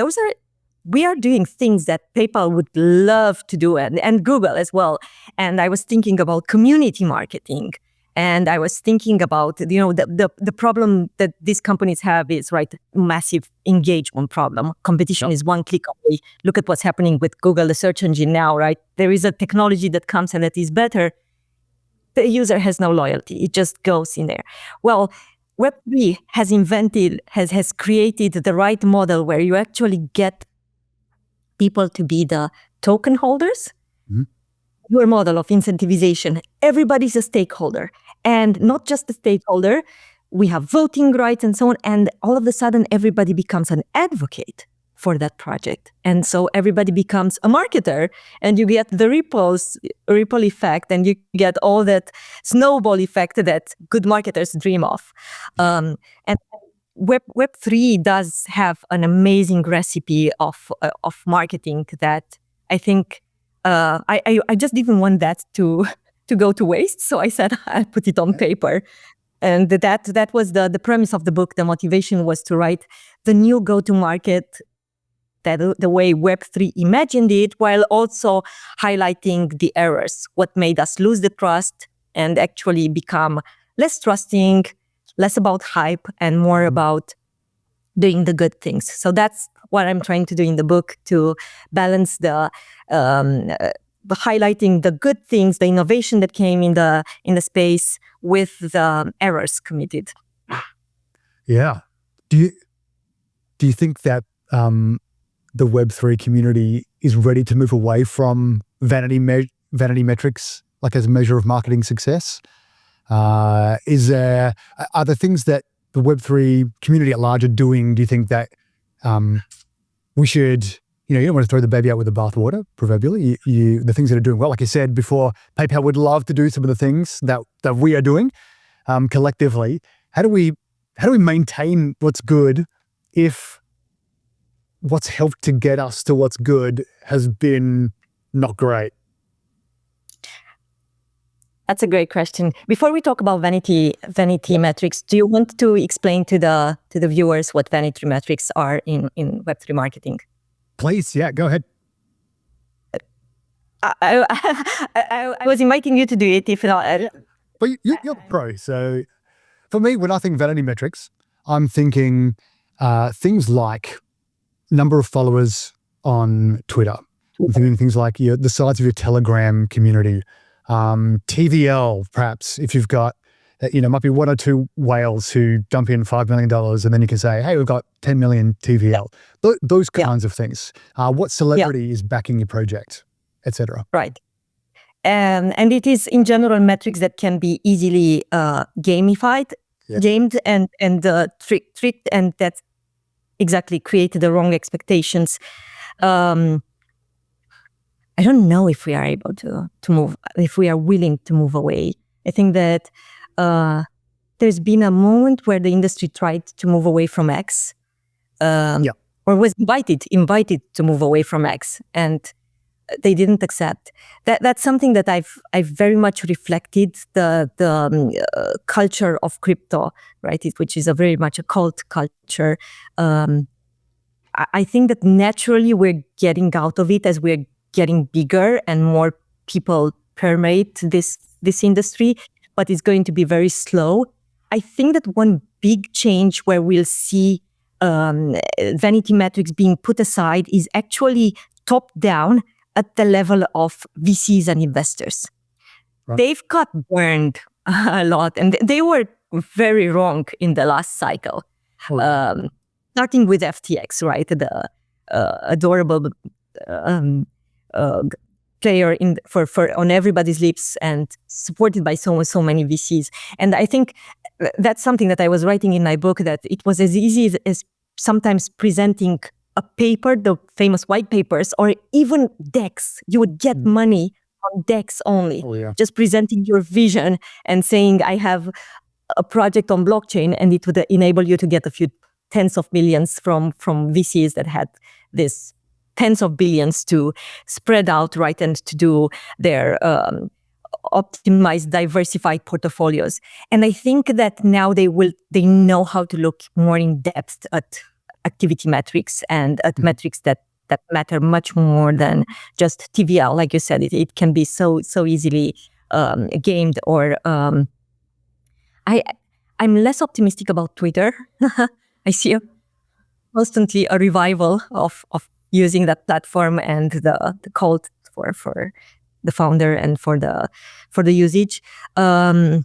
S2: we are doing things that PayPal would love to do, and Google as well. And I was thinking about community marketing. And I was thinking about, the problem that these companies have is, right, massive engagement problem. Competition is one click away. Look at what's happening with Google, the search engine now, right? There is a technology that comes and that is better. The user has no loyalty. It just goes in there. Well, Web3 has created the right model where you actually get people to be the token holders. Mm-hmm. Your model of incentivization, everybody's a stakeholder, and not just a stakeholder. We have voting rights and so on, and all of a sudden everybody becomes an advocate for that project. And so everybody becomes a marketer, and you get the ripple effect, and you get all that snowball effect that good marketers dream of. And Web3 does have an amazing recipe of marketing that I think I just didn't want that to go to waste. So I said, I'll put it on paper. And that was the premise of the book. The motivation was to write the new go-to-market, the way Web3 imagined it, while also highlighting the errors, what made us lose the trust and actually become less trusting, less about hype and more about doing the good things. So that's what I'm trying to do in the book, to balance the highlighting the good things, the innovation that came in the space with the errors committed.
S1: Yeah. Do you think that the Web3 community is ready to move away from vanity metrics, like as a measure of marketing success? Are there things that the Web3 community at large are doing? Do you think that we should, you don't want to throw the baby out with the bathwater, proverbially. The things that are doing well, like I said before, PayPal would love to do some of the things that we are doing collectively. How do we maintain what's good if what's helped to get us to what's good has been not great?
S2: That's a great question. Before we talk about vanity metrics, do you want to explain to the viewers what vanity metrics are in Web3 marketing?
S1: Please, yeah, go ahead.
S2: I was inviting you to do it. If not,
S1: but you're the pro. So for me, when I think vanity metrics, I'm thinking things like number of followers on Twitter, I'm thinking things like the size of your Telegram community, TVL, perhaps, if you've got, might be one or two whales who dump in $5 million, and then you can say, hey, we've got 10 million TVL. Those kinds of things. What celebrity is backing your project, etc.
S2: Right. And it is, in general, metrics that can be easily gamified, gamed, and tricked, and that exactly created the wrong expectations. I don't know if we are able to move, if we are willing to move away. I think that there's been a moment where the industry tried to move away from X, or was invited to move away from X, and they didn't accept. That's something that I've very much reflected the culture of crypto, right? Which is a very much a cult culture. I think that naturally we're getting out of it as we're getting bigger and more people permeate this industry, but it's going to be very slow. I think that one big change where we'll see vanity metrics being put aside is actually top down at the level of VCs and investors. Right. They've got burned a lot, and they were very wrong in the last cycle. Starting with FTX, right? The adorable player for on everybody's lips and supported by so many VCs. And I think that's something that I was writing in my book, that it was as easy as sometimes presenting a paper, the famous white papers, or even decks. You would get money on decks only. Just presenting your vision and saying, I have a project on blockchain, and it would enable you to get a few tens of millions from VCs that had this tens of billions to spread out, right, and to do their optimized, diversified portfolios. And I think that now they know how to look more in depth at activity metrics and at metrics that matter much more than just TVL. Like you said, it can be so easily gamed. Or I'm less optimistic about Twitter. I see constantly a revival of using that platform and the cult for the founder and for the usage. I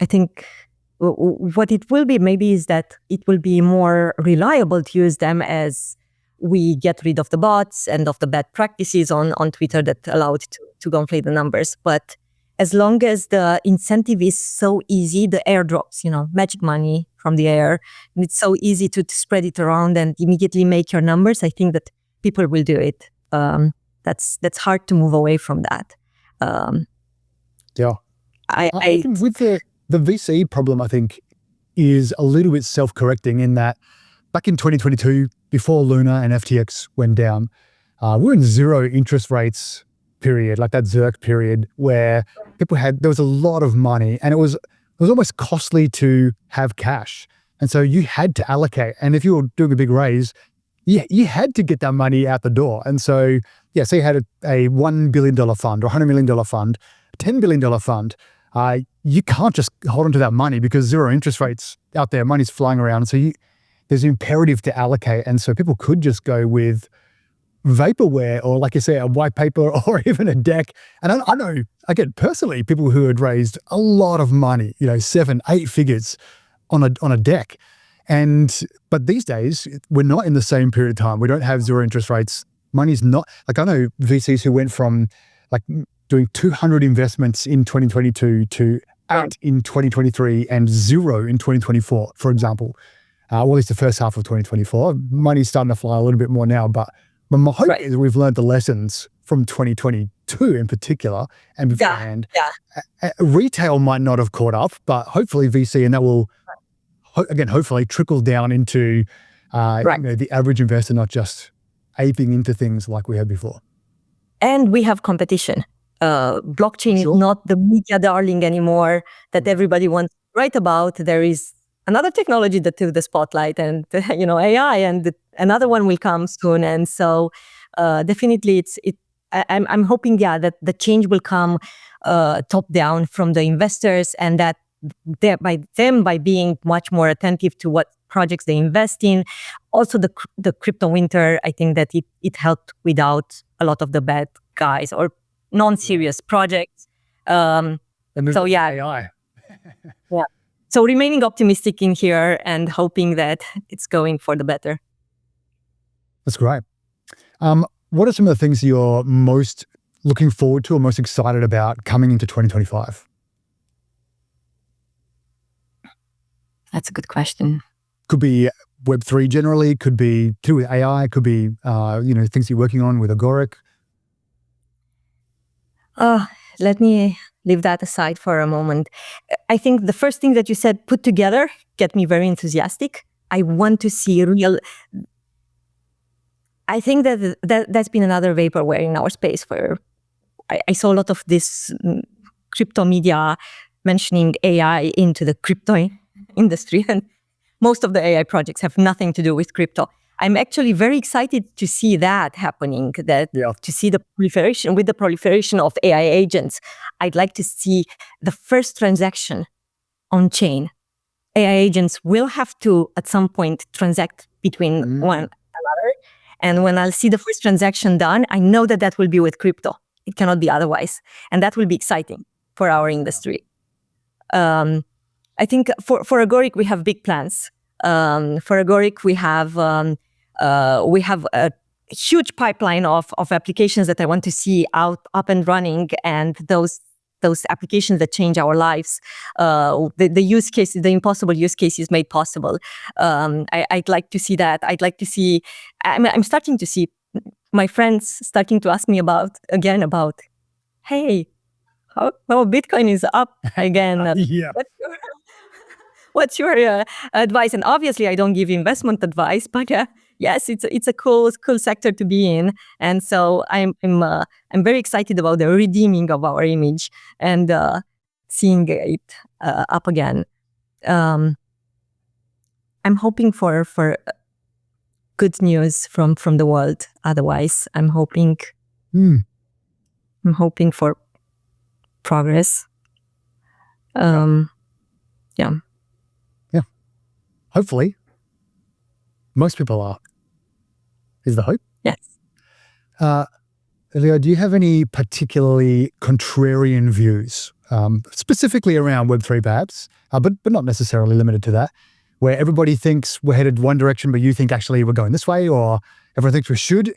S2: think what it will be maybe is that it will be more reliable to use them as we get rid of the bots and of the bad practices on Twitter that allowed to gonflate the numbers. But as long as the incentive is so easy, the airdrops, magic money from the air, and it's so easy to spread it around and immediately make your numbers, I think that people will do it. That's hard to move away from that.
S1: I think with the VC problem, I think, is a little bit self-correcting in that back in 2022, before Luna and FTX went down, we're in zero interest rates period, like that ZIRC period, where there was a lot of money, and it was almost costly to have cash. And so you had to allocate. And if you were doing a big raise, you had to get that money out the door. And so, so you had a $1 billion fund or $100 million fund, $10 billion fund. You can't just hold on to that money because zero interest rates out there, money's flying around. So there's an imperative to allocate. And so people could just go with vaporware or, like you say, a white paper or even a deck. And I know, again, personally, people who had raised a lot of money, 7-8 figures on a deck. But these days, we're not in the same period of time. We don't have zero interest rates. Money's not, I know VCs who went from doing 200 investments in 2022 to 8 in 2023 and 0 in 2024, for example. Well, at least the first half of 2024. Money's starting to fly a little bit more now, but my hope is we've learned the lessons from 2022 in particular and beforehand. Retail might not have caught up, but hopefully VC, and that will, again, hopefully trickle down into the average investor, not just aping into things like we had before.
S2: And we have competition. Blockchain is not the media darling anymore that everybody wants to write about. There is another technology that took the spotlight, and AI, and another one will come soon. And so definitely I'm hoping that the change will come top down from the investors, and that by being much more attentive to what projects they invest in. Also, the crypto winter, I think that it helped without a lot of the bad guys or non-serious projects.
S1: And
S2: so yeah,
S1: AI.
S2: yeah. So remaining optimistic in here and hoping that it's going for the better.
S1: That's great. What are some of the things you're most looking forward to or most excited about coming into 2025?
S2: That's a good question.
S1: Could be Web3 generally, could be to do with AI, could be things you're working on with Agoric.
S2: Let me leave that aside for a moment. I think the first thing that you said, put together, get me very enthusiastic. I want to see real. I think that's been another vaporware in our space where I saw a lot of this crypto media mentioning AI into the crypto industry, and most of the AI projects have nothing to do with crypto. I'm actually very excited to see that happening, to see the proliferation of AI agents. I'd like to see the first transaction on chain. AI agents will have to, at some point, transact between one another. And when I'll see the first transaction done, I know that will be with crypto. It cannot be otherwise. And that will be exciting for our industry. I think for Agoric, we have big plans. For Agoric, we have a huge pipeline of applications that I want to see up and running, and those applications that change our lives, the use cases, the impossible use cases made possible. I'd like to see that. I'd like to see. I'm starting to see my friends starting to ask me about, hey, how Bitcoin is up again.
S1: Yeah.
S2: What's your advice? And obviously, I don't give investment advice, but yes, it's a cool sector to be in. And so I'm very excited about the redeeming of our image and seeing it up again. I'm hoping for good news from the world. Otherwise, I'm hoping for progress. Yeah.
S1: Hopefully. Most people are. Is the hope?
S2: Yes.
S1: Iulia, do you have any particularly contrarian views, specifically around Web3 perhaps, but not necessarily limited to that, where everybody thinks we're headed one direction, but you think actually we're going this way, or everyone thinks we should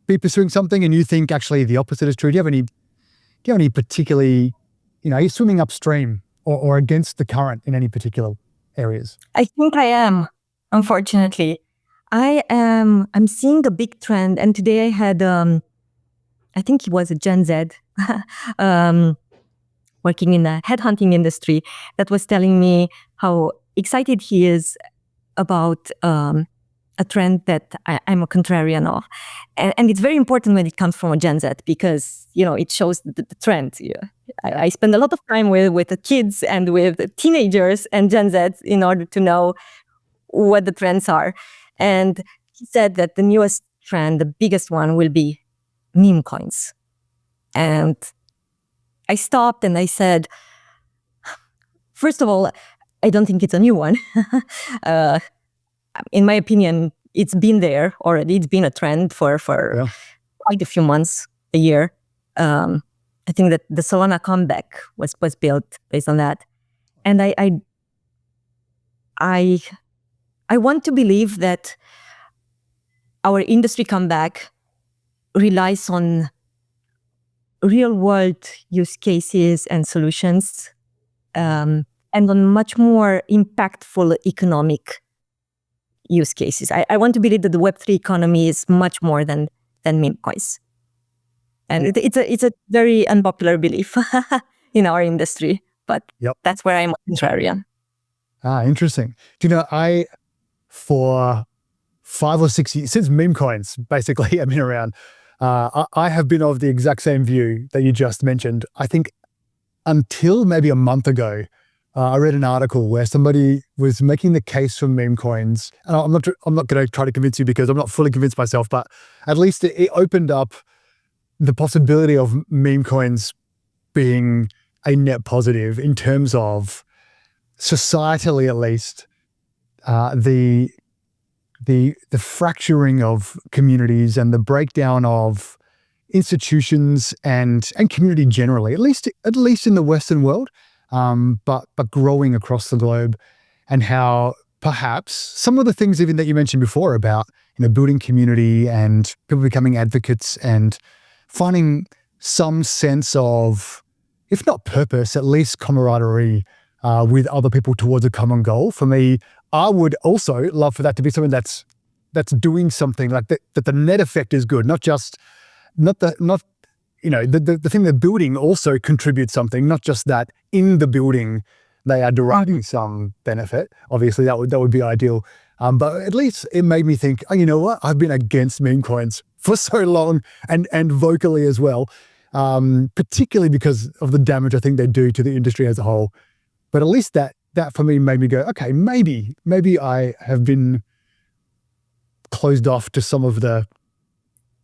S1: be pursuing something and you think actually the opposite is true? Do you have any particularly, are you swimming upstream or against the current in any particular areas?
S2: I think I am, unfortunately. I'm seeing a big trend, and today I had, I think it was a Gen Z working in the headhunting industry that was telling me how excited he is about a trend that I'm a contrarian of. And it's very important when it comes from a Gen Z because, it shows the trend. I spend a lot of time with the kids and with the teenagers and Gen Zs in order to know what the trends are. And he said that the newest trend, the biggest one, will be meme coins. And I stopped and I said, first of all, I don't think it's a new one. In my opinion, it's been there already. It's been a trend for quite a few months, a year. I think that the Solana comeback was built based on that. And I want to believe that our industry comeback relies on real-world use cases and solutions, and on much more impactful economic use cases. I want to believe that the Web3 economy is much more than meme coins. And it's a very unpopular belief in our industry, but that's where I'm a contrarian.
S1: Interesting. Do you know, for 5 or 6 years, since meme coins basically have been around, I have been of the exact same view that you just mentioned. I think until maybe a month ago, I read an article where somebody was making the case for meme coins. And I'm not going to try to convince you because I'm not fully convinced myself, but at least it opened up the possibility of meme coins being a net positive in terms of societally at least, the fracturing of communities and the breakdown of institutions and community generally, at least in the Western world, but growing across the globe, and how perhaps some of the things even that you mentioned before about building community and people becoming advocates and finding some sense of, if not purpose, at least camaraderie with other people towards a common goal. For me, I would also love for that to be something that's doing something like that the net effect is good, not the thing they're building also contributes something, not just that in the building they are deriving some benefit. Obviously, that would be ideal. But at least it made me think, oh, you know what? I've been against meme coins for so long and vocally as well, particularly because of the damage I think they do to the industry as a whole. But at least that for me made me go, okay, maybe I have been closed off to some of the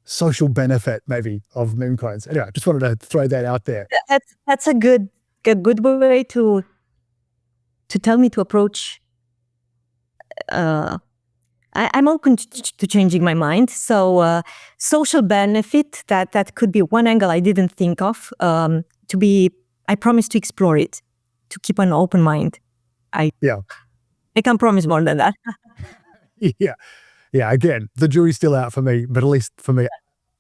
S1: social benefit maybe of meme coins. Anyway, I just wanted to throw that out there.
S2: That's a good way to tell me to approach. I'm open to changing my mind. So social benefit, that could be one angle I didn't think of. I promise to explore it, to keep an open mind. I can't promise more than that.
S1: Yeah. Again, the jury's still out for me, but at least for me,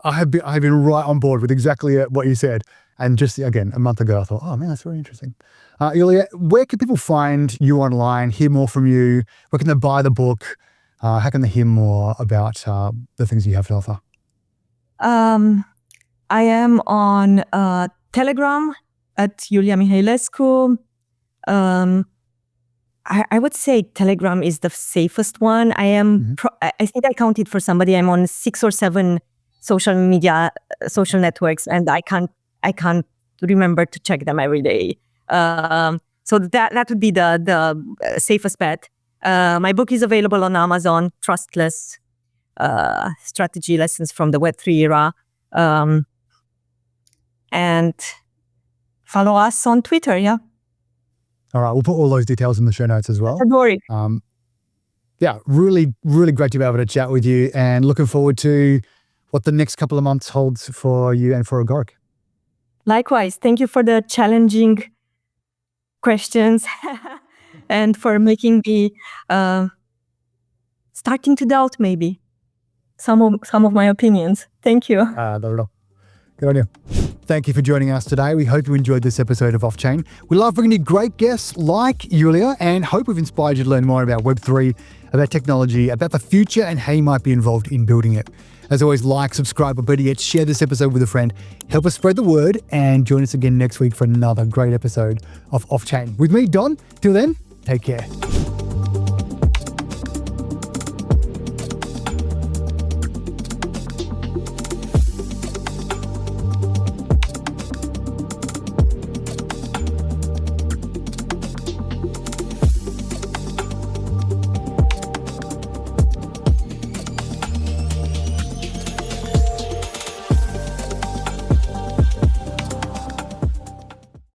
S1: I've been right on board with exactly what you said. And just again, a month ago, I thought, oh man, that's very interesting. Iulia, where can people find you online, hear more from you? Where can they buy the book? How can they hear more about the things you have to offer?
S2: I am on Telegram at Iulia Mihailescu. I would say Telegram is the safest one. I am. I think I counted for somebody. I'm on 6 or 7 social networks, and I can't remember to check them every day. So that would be the safest bet. My book is available on Amazon. Trustless strategy lessons from the Web3 era, and follow us on Twitter. Yeah.
S1: All right, we'll put all those details in the show notes as well.
S2: Agoric.
S1: Really, really great to be able to chat with you, and looking forward to what the next couple of months holds for you and for Agoric.
S2: Likewise. Thank you for the challenging questions and for making me starting to doubt maybe some of my opinions. Thank you.
S1: Not at all. Good on you. Thank you for joining us today. We hope you enjoyed this episode of Off-Chain. We love bringing you great guests like Iulia, and hope we've inspired you to learn more about Web3, about technology, about the future, and how you might be involved in building it. As always, like, subscribe, or better yet, share this episode with a friend. Help us spread the word, and join us again next week for another great episode of Off-Chain. With me, Don. Till then, take care.